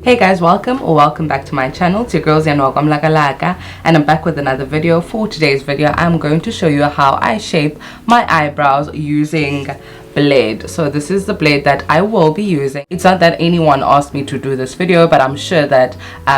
Hey guys, welcome or welcome back to my channel. It's your girl Ziyandamthereviewer, and I'm back with another video. For today's video, I'm going to show you how I shape my eyebrows using blade. So this is the blade that I will be using. It's not that anyone asked me to do this video, but I'm sure that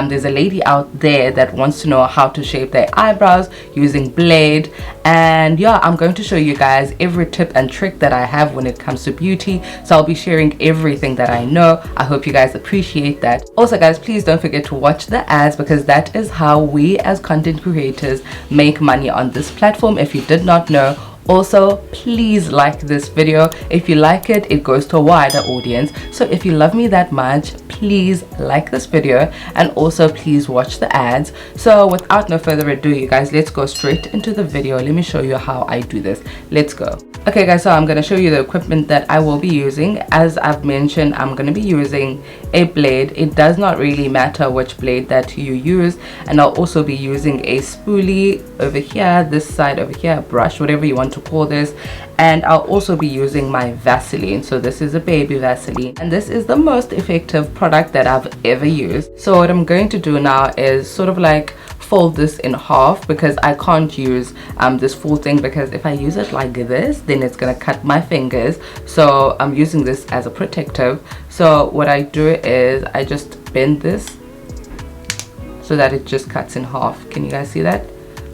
there's a lady out there that wants to know how to shape their eyebrows using blade. And yeah, I'm going to show you guys every tip and trick that I have when it comes to beauty. So I'll be sharing everything that I know. I hope you guys appreciate that. Also guys, please don't forget to watch the ads, because that is how we as content creators make money on this platform, if you did not know. Also, please like this video. If you like it, it goes to a wider audience. So if you love me that much, please like this video, and also please watch the ads. So without no further ado, you guys, let's go straight into the video. Let me show you how I do this. Let's go. Okay guys, so I'm going to show you the equipment that I will be using. As I've mentioned, I'm going to be using a blade. It does not really matter which blade that you use, and I'll also be using a spoolie over here, this side over here, a brush, whatever you want to call this. And I'll also be using my Vaseline. So this is a baby Vaseline, and this is the most effective product that I've ever used. So what I'm going to do now is sort of like fold this in half, because I can't use this full thing, because if I use it like this, then it's gonna cut my fingers. So I'm using this as a protective. So what I do is I just bend this so that it just cuts in half. Can you guys see that?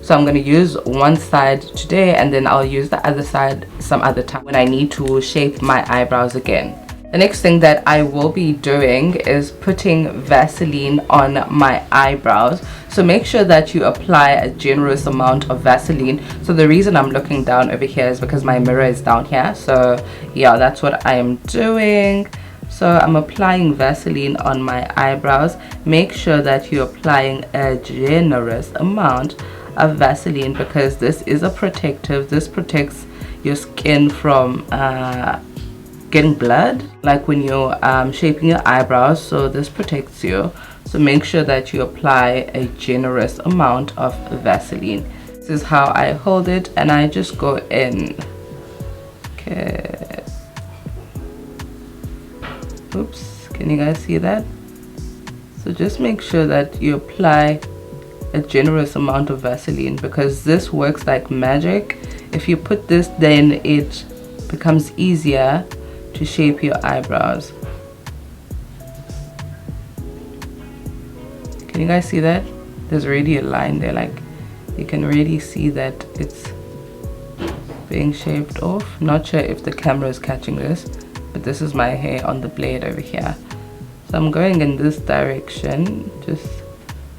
So I'm going to use one side today, and then I'll use the other side some other time when I need to shape my eyebrows again. The next thing that I will be doing is putting Vaseline on my eyebrows. So make sure that you apply a generous amount of Vaseline. So the reason I'm looking down over here is because my mirror is down here. So yeah, that's what I am doing. So I'm applying Vaseline on my eyebrows. Make sure that you're applying a generous amount of Vaseline, because this is a protective. This protects your skin from getting blood, like when you're shaping your eyebrows. So this protects you. So make sure that you apply a generous amount of Vaseline. This is how I hold it, and I just go in. Okay. Oops, can you guys see that? So just make sure that you apply a generous amount of Vaseline, because this works like magic. If you put this, then it becomes easier to shape your eyebrows. Can you guys see that? There's already a line there, like you can already see that it's being shaped off. Not sure if the camera is catching this, but this is my hair on the blade over here. So I'm going in this direction, just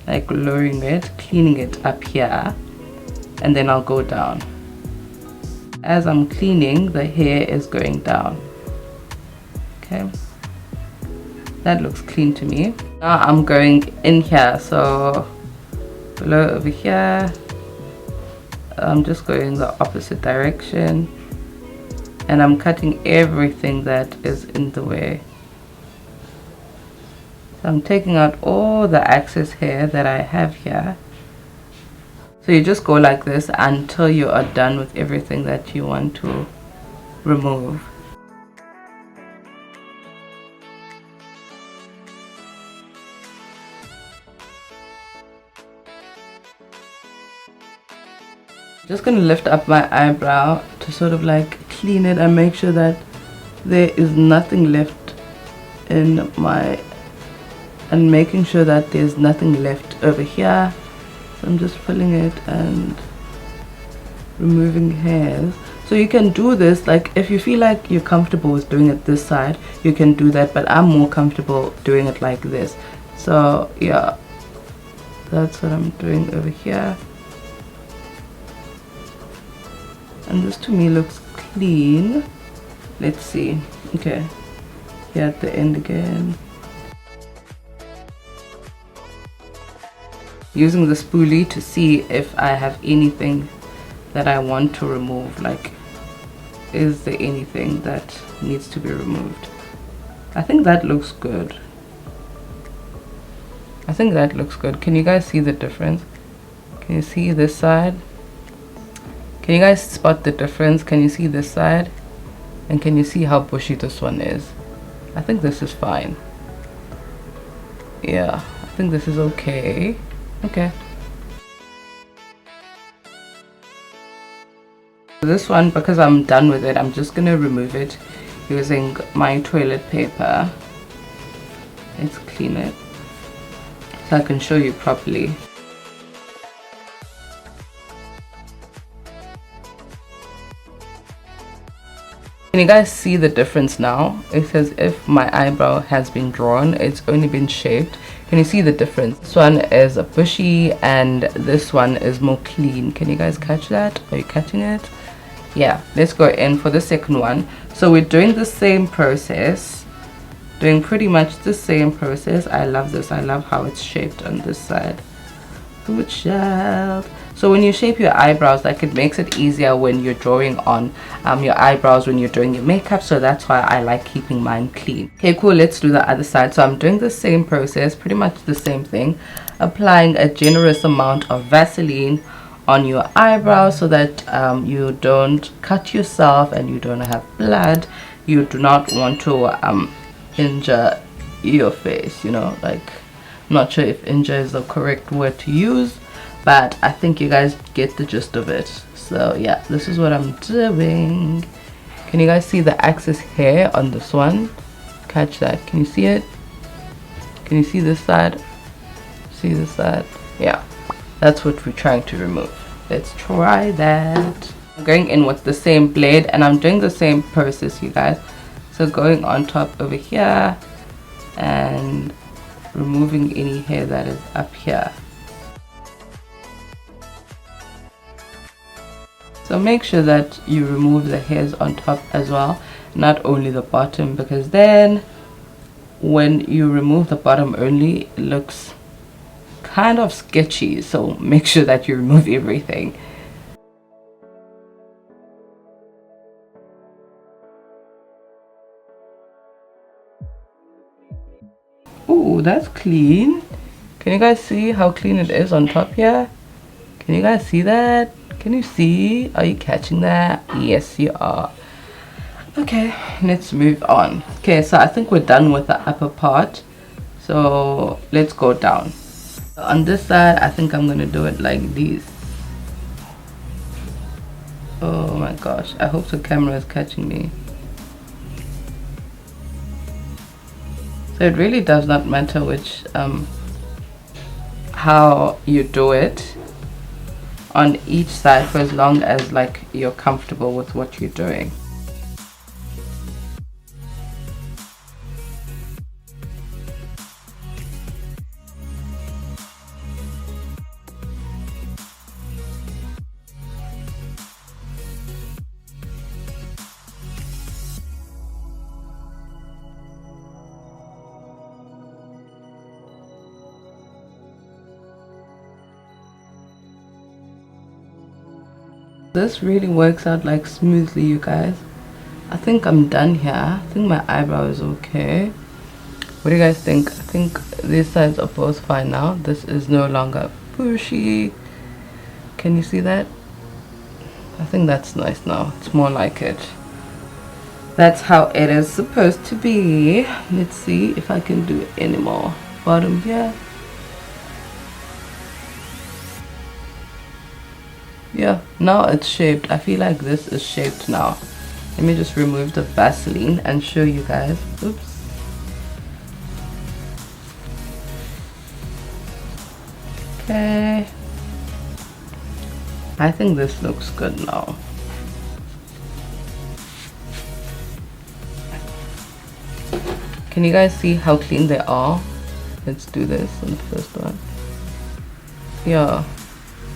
like lowering it, cleaning it up here, and then I'll go down. As I'm cleaning, the hair is going down. Okay, that looks clean to me. Now I'm going in here, so below over here, I'm just going the opposite direction, and I'm cutting everything that is in the way. So I'm taking out all the excess hair that I have here. So you just go like this until you are done with everything that you want to remove. Just gonna lift up my eyebrow to sort of like clean it and make sure that there is nothing left in my, and making sure that there's nothing left over here. So I'm just pulling it and removing hairs. So you can do this, like if you feel like you're comfortable with doing it this side, you can do that, but I'm more comfortable doing it like this. So yeah, that's what I'm doing over here. And this to me looks clean. Let's see. Okay, here at the end again. Using the spoolie to see if I have anything that I want to remove, like is there anything that needs to be removed. I think that looks good. I think that looks good. Can you guys see the difference? Can you see this side? Can you guys spot the difference? Can you see this side? And can you see how bushy this one is? I think this is fine. Yeah, I think this is okay. Okay. This one, because I'm done with it, I'm just gonna remove it using my toilet paper. Let's clean it so I can show you properly. Can you guys see the difference now? It says if my eyebrow has been drawn, it's only been shaped. Can you see the difference? This one is bushy and this one is more clean. Can you guys catch that? Are you catching it? Yeah, let's go in for the second one. So we're doing the same process, doing pretty much the same process. I love this. I love how it's shaped on this side. Good child. So when you shape your eyebrows, like, it makes it easier when you're drawing on your eyebrows when you're doing your makeup. So that's why I like keeping mine clean. Okay, cool. Let's do the other side. So I'm doing the same process, pretty much the same thing, applying a generous amount of Vaseline on your eyebrows so that you don't cut yourself and you don't have blood. You do not want to injure your face, you know, like, I'm not sure if injure is the correct word to use, but I think you guys get the gist of it. So yeah, this is what I'm doing. Can you guys see the excess hair on this one? Catch that. Can you see it? Can you see this side? See this side? Yeah, that's what we're trying to remove. Let's try that. I'm going in with the same blade and I'm doing the same process, you guys. So going on top over here and removing any hair that is up here. So make sure that you remove the hairs on top as well, not only the bottom, because then when you remove the bottom only, it looks kind of sketchy. So make sure that you remove everything. Ooh, that's clean. Can you guys see how clean it is on top here? Can you guys see that? Can you see? Are you catching that? Yes, you are. Okay, let's move on. Okay, so I think we're done with the upper part. So let's go down. On this side, I think I'm gonna do it like this. Oh my gosh, I hope the camera is catching me. So it really does not matter which how you do it on each side, for as long as like you're comfortable with what you're doing. This really works out like smoothly, you guys. I think I'm done here. I think my eyebrow is okay. What do you guys think? I think these sides are both fine now. This is no longer bushy. Can you see that? I think that's nice now. It's more like it. That's how it is supposed to be. Let's see if I can do any more. Bottom here. Yeah, now it's shaped. I feel like this is shaped now. Let me just remove the Vaseline and show you guys. Oops. Okay. I think this looks good now. Can you guys see how clean they are? Let's do this on the first one. Yeah.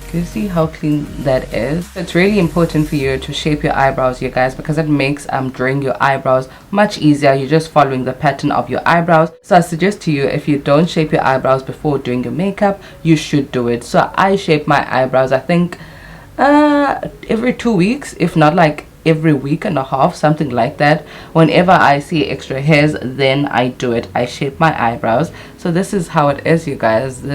Can you see how clean that is? It's really important for you to shape your eyebrows, you guys, because it makes drawing your eyebrows much easier. You're just following the pattern of your eyebrows. So I suggest to you, if you don't shape your eyebrows before doing your makeup, you should do it. So I shape my eyebrows, I think every 2 weeks, if not like every week and a half, something like that. Whenever I see extra hairs, then I do it. I shape my eyebrows. So this is how it is, you guys.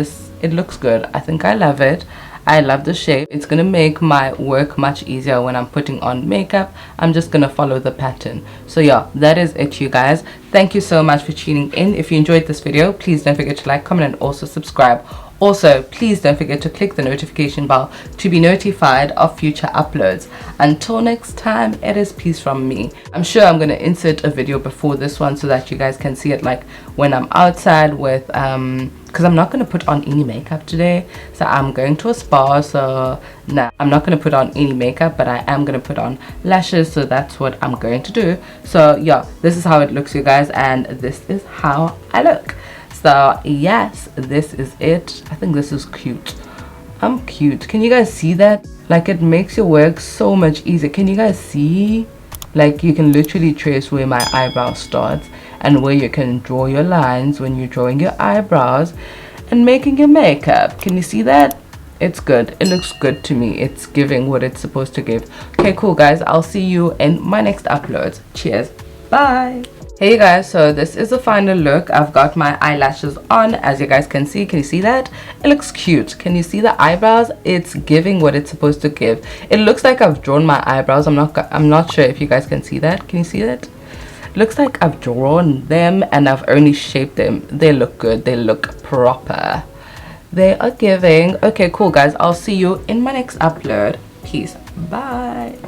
It looks good. I think I love it. I love the shape. It's gonna make my work much easier when I'm putting on makeup. I'm just gonna follow the pattern. So yeah, that is it, you guys. Thank you so much for tuning in. If you enjoyed this video, please don't forget to like, comment, and also subscribe. Also, please don't forget to click the notification bell to be notified of future uploads. Until next time, it is peace from me. I'm sure I'm going to insert a video before this one so that you guys can see it, like when I'm outside with because I'm not going to put on any makeup today. So I'm going to a spa, so nah, I'm not going to put on any makeup, but I am going to put on lashes, so that's what I'm going to do. So yeah, this is how it looks, you guys, and this is how I look. So yes, this is it. I think this is cute. I'm cute. Can you guys see that? Like, it makes your work so much easier. Can you guys see? Like, you can literally trace where my eyebrow starts and where you can draw your lines when you're drawing your eyebrows and making your makeup. Can you see that? It's good. It looks good to me. It's giving what it's supposed to give. Okay, cool, guys. I'll see you in my next uploads. Cheers. Bye. Hey guys, so this is the final look. I've got my eyelashes on, as you guys can see. Can you see that? It looks cute. Can you see the eyebrows? It's giving what it's supposed to give. It looks like I've drawn my eyebrows. I'm not sure if you guys can see that. Can you see that? It looks like I've drawn them and I've only shaped them. They look good. They look proper. They are giving. Okay, cool, guys. I'll see you in my next upload. Peace. Bye.